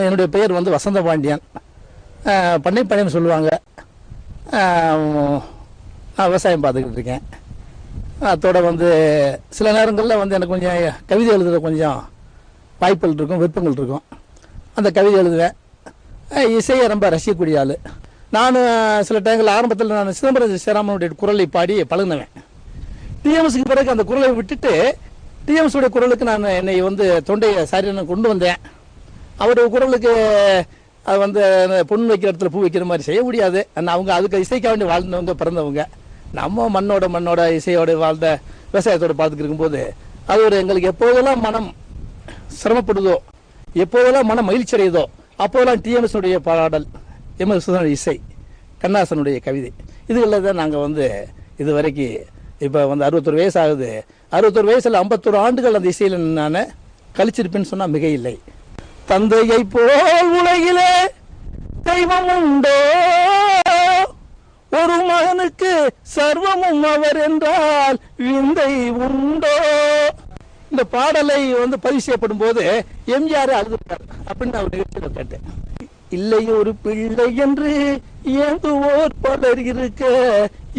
என்னுடைய பெயர் வந்து வசந்த பாண்டியன். பண்ணைப்பாளையம் சொல்லுவாங்க. நான் விவசாயம் பார்த்துக்கிட்டு இருக்கேன். அதோட வந்து சில நேரங்களில் வந்து எனக்கு கொஞ்சம் கவிதை எழுதுகிற கொஞ்சம் வாய்ப்புகள் இருக்கும், விருப்பங்கள் இருக்கும். அந்த கவிதை எழுதுவேன். இசையை ரொம்ப ரசிக்கக்கூடிய ஆள். நான் சில டைங்களில் ஆரம்பத்தில் நான் சிதம்பரம் ஸ்ரீராமனுடைய குரலை பாடி பழகுனவேன். டிஎம்எஸ்க்கு பிறகு அந்த குரலை விட்டுட்டு டிஎம்எஸுடைய குரலுக்கு நான் என்னை வந்து தொண்டையை சரியான கொண்டு வந்தேன். அவருடைய குரலுக்கு அது வந்து பொண்ணு வைக்கிற இடத்துல பூ வைக்கிற மாதிரி செய்ய முடியாது. அவங்க அதுக்கு இசைக்க வேண்டி வாழ்ந்தவங்க, பிறந்தவங்க. நம்ம மண்ணோட இசையோட வாழ்ந்த விவசாயத்தோடு பார்த்துட்டு இருக்கும்போது அது ஒரு எங்களுக்கு எப்போதெல்லாம் மனம் சிரமப்படுதோ, எப்போதெல்லாம் மனம் மகிழ்ச்சி அடையுதோ அப்போதெல்லாம் டிஎம்எஸுடைய பாடல், எம்எஸ் இசை, கண்ணாசனுடைய கவிதை, இதுகளில் தான் நாங்கள் வந்து இது வரைக்கும் இப்போ வந்து 61 வயசு ஆகுது. 61 வயசில் 51 ஆண்டுகள் அந்த இசையில் நான் கழிச்சிருப்பேன்னு சொன்னால் மிக இல்லை. தந்தையை போல் உலகிலே தெய்வம் உண்டோ, ஒரு மகனுக்கு சர்வமும் அவர் என்றால் விந்தை உண்டோ. இந்த பாடலை வந்து பதிவு செய்யப்படும் போது எம்ஜிஆர் அழுதுட்டார் அப்படின்னு நான் நிகழ்ச்சியில் கேட்டேன். இல்லை ஒரு பிள்ளை என்று ஏங்குவோர் பலர் இருக்க,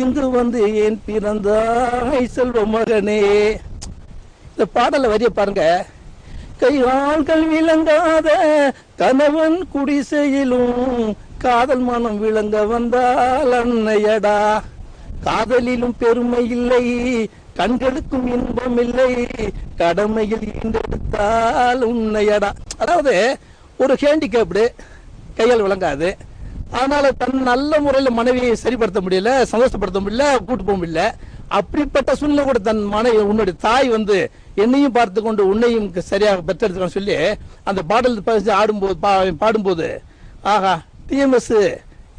இங்கு வந்து ஏன் பிறந்தாய் செல்வ மகனே. இந்த பாடலை வரிய பாருங்க. கையாள்கள் விளங்காத கணவன் குடிசையிலும் காதல் மனம் விளங்க வந்தால் அன்னையடா. காதலிலும் பெருமை இல்லை, கண்களுக்கும் இன்பம் இல்லை, கடமையில் ஈண்டெடுத்தால் உன்னையடா. அதாவது ஒரு ஹேண்டிகேப்டு, கையால் விளங்காது, அதனால தன் நல்ல முறையில் மனைவியை சரிப்படுத்த முடியல, சந்தோஷப்படுத்த முடியல, கூட்டு போக முடியல. அப்படிப்பட்ட சூழ்நிலை கூட தன் மனைவி, உன்னுடைய தாய் வந்து என்னையும் பார்த்து கொண்டு உன்னையும் சரியாக பெற்றெடுத்துக்கான்னு சொல்லி அந்த பாடல் ஆடும்போது பாடும்போது ஆகா, டிஎம்எஸ்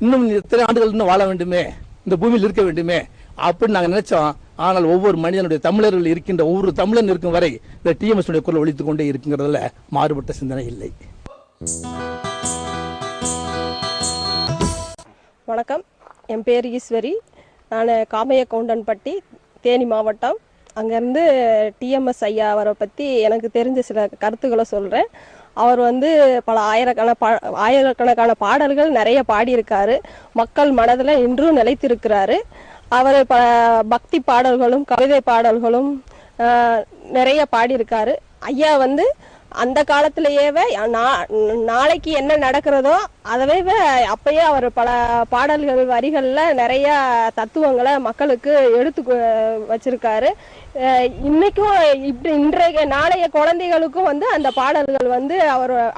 இன்னும் எத்தனை ஆண்டுகள் இன்னும் வாழ வேண்டுமே, இந்த பூமியில் இருக்க வேண்டுமே அப்படின்னு நாங்கள் நினைச்சோம். ஆனால் ஒவ்வொரு மனிதனுடைய, தமிழர்கள் இருக்கின்ற ஒவ்வொரு தமிழன் இருக்கும் வரை இந்த டிஎம்எஸ் குரல் ஒலித்துக் கொண்டே இருக்குங்கிறதுல மாறுபட்ட சிந்தனை இல்லை. வணக்கம், என் பேர் ஈஸ்வரி. நான் காமைய கவுண்டன்பட்டி, தேனி மாவட்டம். அங்கேருந்து டிஎம்எஸ் ஐயா அவரை பற்றி எனக்கு தெரிஞ்ச சில கருத்துக்களை சொல்கிறேன். அவர் வந்து பல ஆயிரக்கணக்கான பாடல்கள் நிறைய பாடியிருக்காரு. மக்கள் மனதில் இன்றும் நிலைத்திருக்கிறாரு. அவர் பக்தி பாடல்களும் கவிதை பாடல்களும் நிறைய பாடியிருக்காரு. ஐயா வந்து அந்த காலத்திலேயே நாளைக்கு என்ன நடக்கிறதோ அதவே அப்பயே அவர் பல பாடல்கள் வரிகளில் நிறைய தத்துவங்களை மக்களுக்கு எடுத்து வச்சிருக்காரு. இன்னைக்கும் இன்றைய நாளைய குழந்தைகளுக்கும் வந்து அந்த பாடல்கள் வந்து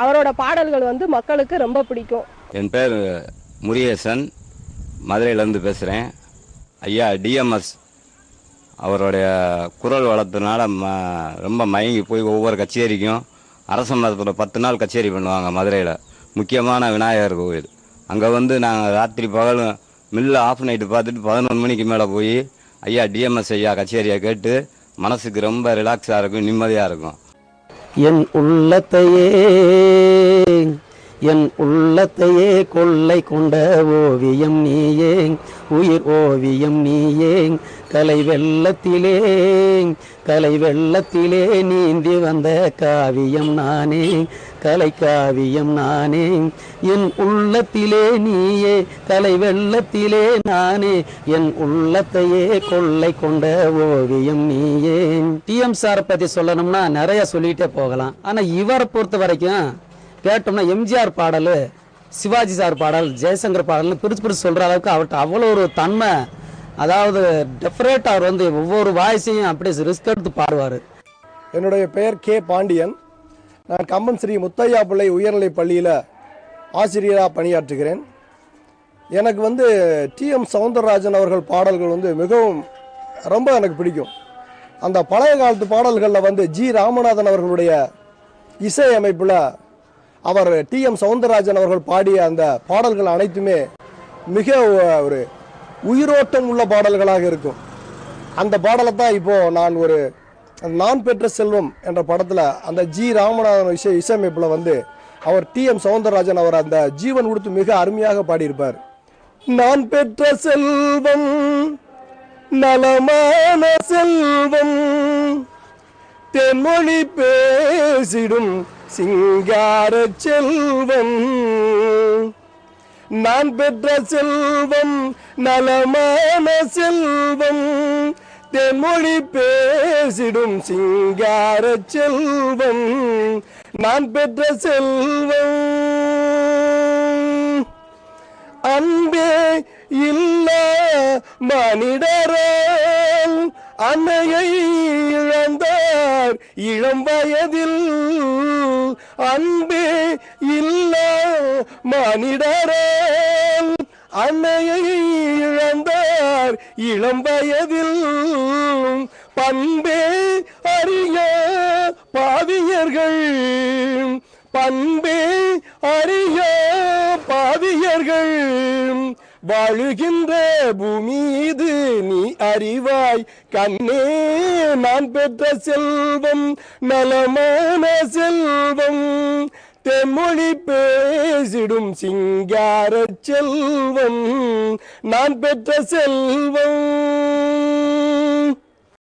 அவரோட பாடல்கள் வந்து மக்களுக்கு ரொம்ப பிடிக்கும். என் பேர் முருகேசன், மதுரையிலேருந்து பேசுகிறேன். ஐயா டிஎம்எஸ் அவருடைய குரல் வளர்த்தனால ரொம்ப மயங்கி போய் ஒவ்வொரு கச்சேரிக்கும் அரச மரத்தில் 10 நாள் கச்சேரி பண்ணுவாங்க மதுரையில். முக்கியமான விநாயகர் கோவில். அங்கே வந்து நாங்கள் ராத்திரி பகலும் மில்லை ஆஃப் நைட்டு பார்த்துட்டு 11 மணிக்கு மேலே போய் ஐயா டிஎம்எஸ் ஐயா கச்சேரியை கேட்டு மனசுக்கு ரொம்ப ரிலாக்ஸாக இருக்கும், நிம்மதியாக இருக்கும். என் உள்ளத்தையே கொள்ளை கொண்ட ஓவியம் நீயே, உயிர் ஓவியம் நீயே, கலை வெள்ளத்திலே நீந்தி வந்த காவியம் நானே, கலை காவியம் நானே. என் உள்ளத்திலே நீயே, கலை வெள்ளத்திலே நானே, என் உள்ளத்தையே கொள்ளை கொண்ட ஓவியம் நீயே. டிஎம் சாரை பற்றி சொல்லணும்னா நிறைய சொல்லிகிட்டே போகலாம். ஆனால் இவரை பொறுத்த வரைக்கும் கேட்டோம்னா எம்ஜிஆர் பாடல், சிவாஜி சார் பாடல், ஜெயசங்கர் பாடல்னு பிரித்து சொல்கிற அளவுக்கு அவர்கிட்ட அவ்வளோ ஒரு தன்மை. அதாவது டெஃபரேட் அவர் வந்து ஒவ்வொரு வாய்ஸையும் அப்படியே ரிஸ்க் எடுத்து பாடுவார். என்னுடைய பெயர் கே பாண்டியன். நான் கம்பன் ஸ்ரீ முத்தையா பிள்ளை உயர்நிலை பள்ளியில் ஆசிரியராக பணியாற்றுகிறேன். எனக்கு வந்து டிஎம் சௌந்தரராஜன் அவர்கள் பாடல்கள் வந்து மிகவும் ரொம்ப எனக்கு பிடிக்கும். அந்த பழைய காலத்து பாடல்களில் வந்து ஜி ராமநாதன் அவர்களுடைய இசை அமைப்பில் அவர் டிஎம் சௌந்தரராஜன் அவர்கள் பாடிய அந்த பாடல்கள் அனைத்துமே மிக ஒரு உயிரோட்டம் உள்ள பாடல்களாக இருக்கும். அந்த பாடலை தான் இப்போது நான் பெற்ற செல்வம் என்ற படத்தில் அந்த ஜி ராமநாதன் இசையமைப்பில் வந்து அவர் டிஎம் சௌந்தரராஜன் அவர் அந்த ஜீவன் கொடுத்து மிக அருமையாக பாடியிருப்பார். நான் பெற்ற செல்வம் நலமான செல்வம், தென்மொழி பேசிடும் சிங்கார செல்வம். நான் பெற்ற செல்வம் நலமான செல்வம், தென்மொழி பேசிடும் சிங்கார செல்வம். நான் பெற்ற செல்வம் அன்பே இல்ல மனிதரால் அன்னையை இழந்தார் இளம் வயதில். அன்பே இல்ல மனிதரால் அன்னையை இழந்தார் இளம் வயதில். பண்பே அறிய பாவியர்கள், பண்பே அறிய பாவியர்கள் வாழுகின்ற பூமீது நீ அறிவாய் கண்ணே. நான் பெற்ற செல்வம் நலமான செல்வம், தென்மொழி பேசிடும் சிங்கார செல்வம். நான் பெற்ற செல்வம்